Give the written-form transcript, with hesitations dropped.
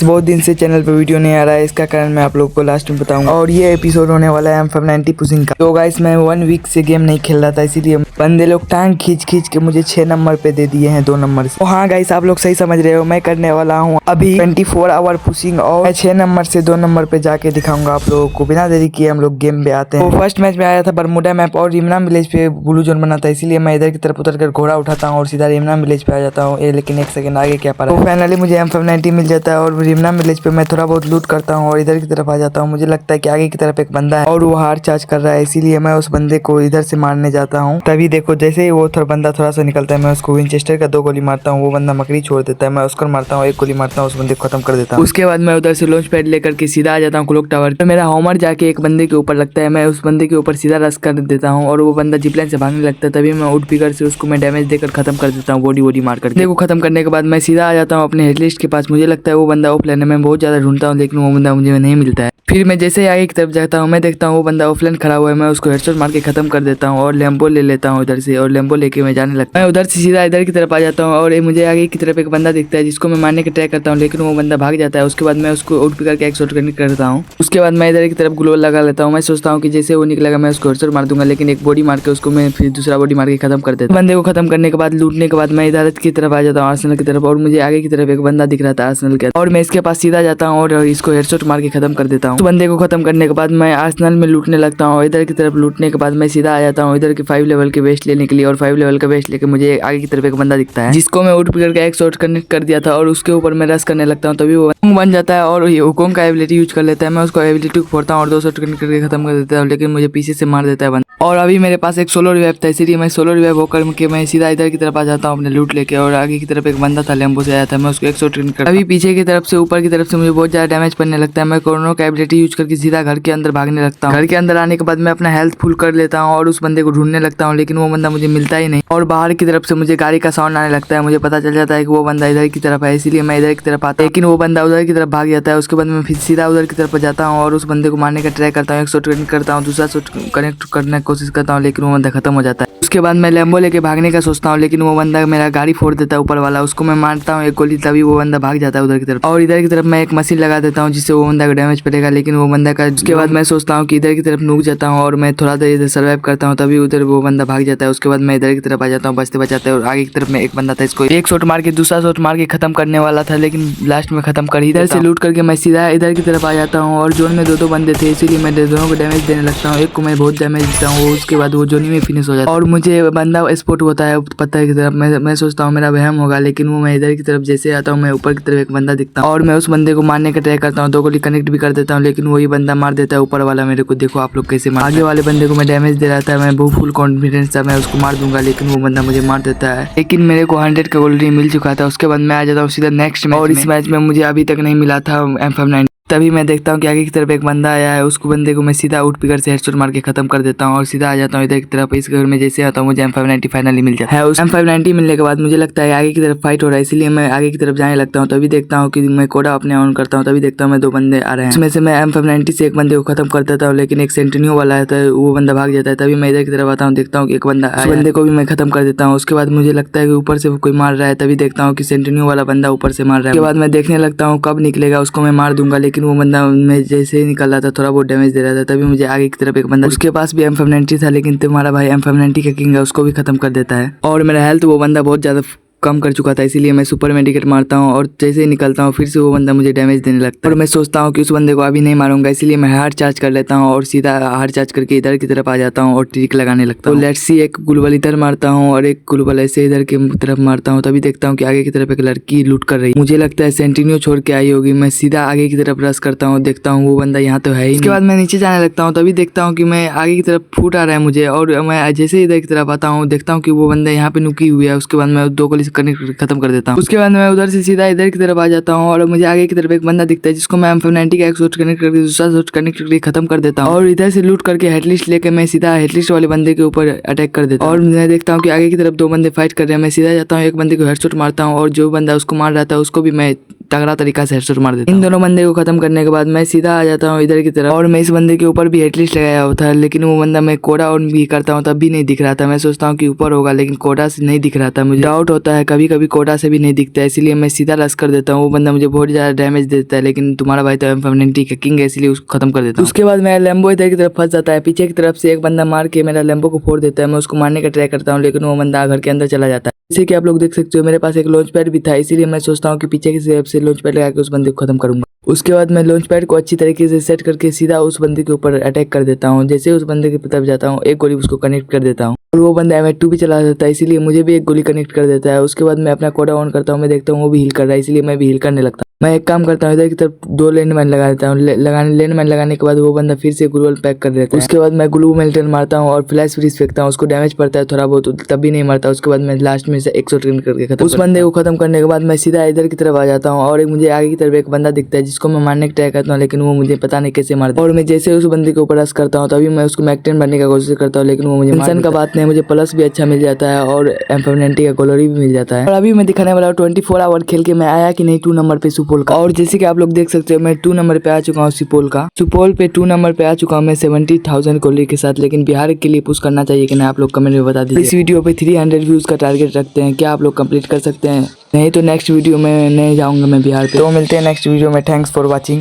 बहुत दिन से चैनल पे वीडियो नहीं आ रहा है, इसका कारण मैं आप लोगों को लास्ट में बताऊंगा। और ये एपिसोड होने वाला है M590 पुशिंग का। तो गाइस मैं 1 वीक से गेम नहीं खेल रहा था, इसीलिए बंदे लोग टांग खींच खींच के मुझे 6 नंबर पे दे दिए हैं 2 नंबर से। तो हाँ गाइस, आप लोग सही समझ रहे हो, मैं करने वाला हूँ अभी 24 आवर पुशिंग और मैं 6 नंबर से 2 नंबर पे जाके दिखाऊंगा आप लोगों को। बिना देरी किए हम लोग गेम पे आते हैं। तो फर्स्ट मैच में आया था बरमुडा मैप और रिमना विलेज पे ब्लू जोन बना था, इसीलिए मैं इधर की तरफ उतर कर घोड़ा उठाता हूँ और सीधा रिमना विलेज पे आ जाता हूँ। लेकिन 1 सेकंड आगे क्या पड़ा। तो फाइनली मुझे M590 मिल जाता है और रिमना विलेज पे मैं थोड़ा बहुत लूट करता हूँ और इधर की तरफ आ जाता हूँ। मुझे लगता है कि आगे की तरफ एक बंदा है और वो हार चार्ज कर रहा है, इसीलिए मैं उस बंदे को इधर से मारने जाता हूँ। तभी देखो जैसे ही वो बंदा थोड़ा सा निकलता है, मैं उसको विंचेस्टर का 2 गोली मारता हूँ। वो बंदा मकड़ी छोड़ देता है, मैं उसको मारता हूँ, 1 गोली मारता हूँ, उस बंदे को खत्म कर देता हूँ। उसके बाद मैं उधर से लॉन्च पैड लेकर के सीधा आ जाता हूँ क्लॉक टावर। तो मेरा होमर जाके एक बंदे के ऊपर लगता है, मैं उस बंदे के ऊपर सीधा रश कर देता हूँ और वो बंदा जिपलाइन से भागने लगता है। तभी मैं उड पिकर से उसको मैं डैमेज देकर खत्म कर देता हूँ, बॉडी मार कर। देखो खत्म करने के बाद मैं सीधा आ जाता हूँ अपने हेडलिस्ट के पास। मुझे लगता है वो बंदा ऑफलाइन है, मैं बहुत ज्यादा ढूंढता हूँ लेकिन वो बंदा मुझे नहीं मिलता है। फिर मैं जैसे ही आगे की तरफ जाता हूँ, मैं देखता हूँ वो बंदा ऑफलाइन खड़ा हुआ है, मैं उसको हेडशॉट मार के खत्म कर देता हूँ और लैम्बो ले लेता हूँ उधर से और लैम्बो लेके मैं जाने लगता हूँ। मैं उधर से सीधा इधर की तरफ आ जाता हूँ और मुझे आगे की तरफ एक बंदा दिखता है जिसको मैं मारने की ट्राई करता हूँ, लेकिन वो बंदा भाग जाता है। उसके बाद मैं उसको आउट करके एक शॉट करता हूँ। उसके बाद मैं इधर की तरफ ग्लोव लगा लेता हूँ। मैं सोचता हूँ कि जैसे वो निकलेगा मैं उसको हेडशॉट मार दूंगा, लेकिन एक बॉडी मार के उसको मैं फिर दूसरा बॉडी मार के खत्म कर देता हूँ। बंदे को खत्म करने के बाद लूटने के बाद मैं इधर की तरफ आ जाता हूँ आर्सेनल की तरफ और मुझे आगे की तरफ एक बंदा दिख रहा था आर्सेनल के, और मैं इसके पास सीधा जाता हूँ और इसको हेडशॉट मार के खत्म कर देता हूँ। तो बंदे को खत्म करने के बाद मैं आर्सेनल में लूटने लगता हूँ। इधर की तरफ लूटने के बाद मैं सीधा आ जाता हूँ इधर के 5 लेवल के वेस्ट लेने के लिए, और 5 लेवल का वेस्ट लेके मुझे आगे की तरफ एक बंदा दिखता है जिसको मैं उठ पकड़ के एक शॉट कनेक्ट कर दिया था और उसके ऊपर मैं रश करने लगता हूँ। तभी वो बन जाता है और ये हुकोंग का एबिलिटी यूज कर लेता है। मैं उसको एबिलिटी को फोड़ता हूँ और 2 शॉट कनेक्ट करके खत्म कर देता हूँ, लेकिन मुझे पीछे से मार देता है बंदा। और अभी मेरे पास एक सोलो रिवाइव था, इसीलिए मैं सोलो रिवाइव होकर के मैं सीधा इधर की तरफ आ जाता हूँ अपने लूट लेके, और आगे की तरफ एक बंदा था लैम्बो से आया था, मैं उसको 1 शॉट कनेक्ट करता हूँ। अभी पीछे की तरफ से ऊपर की तरफ से मुझे बहुत ज्यादा डैमेज पड़ने लगता है। मैं कोरोना का एबिलिटी यूज करके सीधा घर के अंदर भागने लगता हूँ। घर के अंदर आने के बाद मैं अपना हेल्थ फुल कर लेता हूँ और उस बंदे को ढूंढने लगता हूँ, लेकिन वो बंदा मुझे मिलता ही नहीं। और बाहर की तरफ से मुझे गाड़ी का साउंड आने लगता है। मुझे पता चल जाता है कि वो बंदा इधर की तरफ है, इसीलिए मैं इधर की तरफ आता हूँ, लेकिन वो बंदा उधर की तरफ भाग जाता है। उसके बाद मैं फिर सीधा उधर की तरफ जाता हूँ और उस बंदे को मारने का ट्राई करता हूँ। 1 शॉट कनेक्ट करता हूँ, दूसरा शॉट कनेक्ट करने की कोशिश करता हूँ, लेकिन वो बंदा खत्म हो जाता है। उसके बाद मैं लैम्बो लेके भागने का सोचता हूँ, लेकिन वो बंदा मेरा गाड़ी फोड़ देता है ऊपर वाला। उसको मैं मारता हूँ 1 गोली, तभी वो बंदा भाग जाता है उधर की तरफ। और इधर की तरफ मैं एक मशीन लगा देता हूँ जिससे वो बंदा को डैमेज पड़ेगा, लेकिन वो बंदा का। उसके बाद मैं सोचता हूँ कि इधर की तरफ नुक जाता हूँ और मैं थोड़ा देर इधर सर्वाइव करता हूँ, तभी उधर वो बंदा भाग जाता है। उसके बाद मैं इधर की तरफ आ जाता हूँ बचते बचाते, और आगे की तरफ में एक बंदा था, इसको 1 शॉट मार के दूसरा शॉट मार के खत्म करने वाला था, लेकिन लास्ट में खत्म कर ही इधर से लूट करके मैं सीधा इधर की तरफ आ जाता हूँ। और जोन में 2 बंदे थे, इसीलिए मैं दोनों को डैमेज देने लगता हूँ। एक को मैं बहुत डैमेज देता हूँ, उसके बाद वो जोनी में फिनिश हो जाता है और मुझे बंदा स्पॉट होता है पत्थर की तरफ। मैं सोचता हूँ मेरा वहम होगा, लेकिन वो मैं इधर की तरफ जैसे आता हूँ, मैं ऊपर की तरफ एक बंदा दिखता हूँ और मैं उस बंदे को मारने का ट्राई करता हूँ। 2 गोली कनेक्ट भी कर देता हूँ, लेकिन वही बंदा मार देता है ऊपर वाला मेरे को। देखो आप लोग कैसे मार। आगे वाले बंदे को मैं डैमेज दे रहा था, मैं बहुत फुल कॉन्फिडेंस था मैं उसको मार दूंगा, लेकिन वो बंदा मुझे मार देता है। लेकिन मेरे को 100 का गोल्ड मिल चुका था। उसके बाद मैं आ जाता हूँ सीधा नेक्स्ट मैच, और इस मैच में मुझे अभी तक नहीं मिला था M590। तभी मैं देखता हूँ कि आगे की तरफ एक बंदा आया है, उसको बंदे को मैं सीधा आउट पिकर से हेडशॉट मार के खत्म कर देता हूँ और सीधा आ जाता हूँ इधर की तरफ। इस घर में जैसे आता हूँ मुझे M590 फाइनली मिल जाता है। उस M590 मिलने के बाद मुझे लगता है आगे की तरफ फाइट हो रहा है, इसलिए मैं आगे की तरफ जाने लगता हूँ। तभी देखता हूँ कि मैं कोडा अपने ऑन करता हूँ, तभी देखता हूँ मैं 2 बंदे आ रहे हैं। उसमें से मैं M590 से एक बंदे को खत्म कर देता हूँ, लेकिन एक सेंटिनियो वाला है तो वो बंदा भाग जाता है। तभी मैं इधर की तरफ आता हूँ, देखता हूँ कि एक बंदा आया, बंदे को भी मैं खत्म कर देता हूँ। उसके बाद मुझे लगता है कि ऊपर से कोई मार रहा है, तभी देखता हूँ कि सेंटिनियो वाला बंदा ऊपर से मार रहा है। उसके बाद मैं देखने लगता हूँ कब निकलेगा, उसको मैं मार दूंगा, लेकिन वो बंदा जैसे ही निकल रहा था थोड़ा बहुत डैमेज दे रहा था। तभी मुझे आगे की तरफ एक बंदा, उसके पास भी M590 था, लेकिन तुम्हारा भाई M590 का किंग है, उसको भी खत्म कर देता है। और मेरा हेल्थ वो बंदा बहुत ज्यादा कम कर चुका था, इसीलिए मैं सुपर मेडिकेट मारता हूँ और जैसे ही निकलता हूँ फिर से वो बंदा मुझे डैमेज देने लगता है। और मैं सोचता हूँ कि उस बंदे को अभी नहीं मारूंगा, इसीलिए मैं हार्ड चार्ज कर लेता हूँ और सीधा हार्ड चार्ज करके इधर की तरफ आ जाता हूँ और ट्रिक लगाने लगता हूँ। तो लेट्स सी, एक ग्लूबल इधर मारता हूँ और एक ग्लूबल ऐसे इधर की तरफ मारता हूँ। तभी देखता हूँ कि आगे की तरफ एक लड़की लूट कर रही है, मुझे लगता है सेंटिनियो छोड़ के आई होगी। मैं सीधा आगे की तरफ रश करता हूँ, देखता हूँ वो बंदा यहाँ तो है ही। उसके बाद मैं नीचे जाने लगता हूँ, तभी देखता हूँ कि मैं आगे की तरफ फूट आ रहा है मुझे, और मैं जैसे ही इधर की तरफ आता हूँ देखता हूँ कि वो बंदा यहाँ पे नुकी हुई है। उसके बाद मैं 2 गोली से कनेक्ट खत्म देता हूँ। उसके बाद मैं उधर से सीधा इधर की तरफ आ जाता हूँ और मुझे आगे की तरफ एक बंदा दिखता है जिसको मैं M590 का 1 शॉट कनेक्ट करके दूसरा शॉट कनेक्ट करके खत्म कर देता हूँ, और इधर से लूट करके हेडलिस्ट लेके मैं सीधा हेडलिस्ट वाले बंदे के ऊपर अटैक कर देता हूँ। और मैं देखता हूँ कि आगे की तरफ 2 बंदे फाइट कर रहे हैं। मैं सीधा जाता हूँ, एक बंदे को हेडशॉट मारता हूँ और जो बंदा उसको मार रहा था उसको भी मैं तगड़ा तरीका से हेडशॉट मार देता हूँ। इन दोनों बंदे को खत्म करने के बाद मैं सीधा आ जाता हूँ इधर की तरफ और मैं इस बंदे के ऊपर भी हेडलिस्ट लगाया हुआ था, लेकिन वो बंदा मैं कोड़ा ऑन भी करता हूँ तब भी नहीं दिख रहा था। मैं सोचता हूँ कि ऊपर होगा, लेकिन कोड़ा से नहीं दिख रहा था। मुझे डाउट होता है कभी कभी कोड़ा से भी नहीं दिखता है, इसलिए मैं सीधा रश कर देता हूँ। वो बंदा मुझे बहुत ज्यादा डैमेज देता है, लेकिन तुम्हारा भाई तो M590 का किंग है, इसलिए उसको खत्म कर देता हूँ। उसके बाद मेरा लैम्बो इधर की तरफ फंस जाता है, पीछे की तरफ से एक बंदा मार के मेरा लैम्बो को फोड़ देता है। मैं उसको मारने का ट्राई करता हूँ, लेकिन वो बंदा घर के अंदर चला जाता है। जैसे कि आप लोग देख सकते हो मेरे पास एक लॉन्च पैड भी था, इसीलिए मैं सोचता हूँ कि पीछे की तरफ से लॉन्च पैड लगा के उस बंदे को खत्म करूंगा। उसके बाद मैं लॉन्च पैड को अच्छी तरीके से सेट करके सीधा उस बंदे के ऊपर अटैक कर देता हूँ। जैसे उस बंदे की तरफ जाता हूँ, एक गोली उसको कनेक्ट कर देता हूँ और वो बंदा M2 भी चला देता है, इसीलिए मुझे भी एक गोली कनेक्ट कर देता है। उसके बाद मैं अपना कोडा ऑन करता हूँ, मैं देखता हूँ वो भी हील कर रहा है, इसलिए मैं भी हील करने लगता हूँ। मैं एक काम करता हूँ, इधर की तरफ 2 लैंडमाइन लगा देता हूँ। लैंडमाइन लगाने के बाद वो बंदा फिर से ग्लू पैक कर देता है। उसके बाद मैं ग्लू मेल्टन मारता हूँ और फ्लैश फ्रीज फेंकता हूँ। उसको डैमेज पड़ता है थोड़ा बहुत, तब भी नहीं मरता। उसके बाद मैं लास्ट में से 100 ट्रेन करके खत्म उस बंदे को खत्म करने के बाद मैं सीधा इधर की तरफ आ जाता हूँ और मुझे आगे की तरफ एक बंदा दिखता है जिसको मैं मारने की ट्राई करता हूँ, लेकिन वो मुझे पता नहीं कैसे मारता है। और मैं जैसे उस बंदे के ऊपर रश करता हूँ तभी मैं उसको मैक 10 बनने का कोशिश करता हूँ, लेकिन वो मुझे टेंशन का बात नहीं, मुझे प्लस भी अच्छा मिल जाता है और M590 का गोलरी भी मिल जाता है। और अभी मैं दिखाने वाला हूँ 24 आवर खेल के मैं आया कि नहीं 2 नंबर पे सुपौल का। और जैसे कि आप लोग देख सकते हो मैं 2 नंबर पे आ चुका हूँ सुपौल पे 2 नंबर पे आ चुका हूँ मैं 70,000 गोली के साथ। लेकिन बिहार के लिए पुश करना चाहिए कि नहीं, आप लोग कमेंट में बता दीजिए। इस वीडियो पे 300 व्यूज का टारगेट रखते हैं, क्या आप लोग कंप्लीट कर सकते हैं? नहीं तो नेक्स्ट वीडियो में नहीं जाऊंगा मैं बिहार पे। तो मिलते हैं नेक्स्ट वीडियो में। Thanks for watching.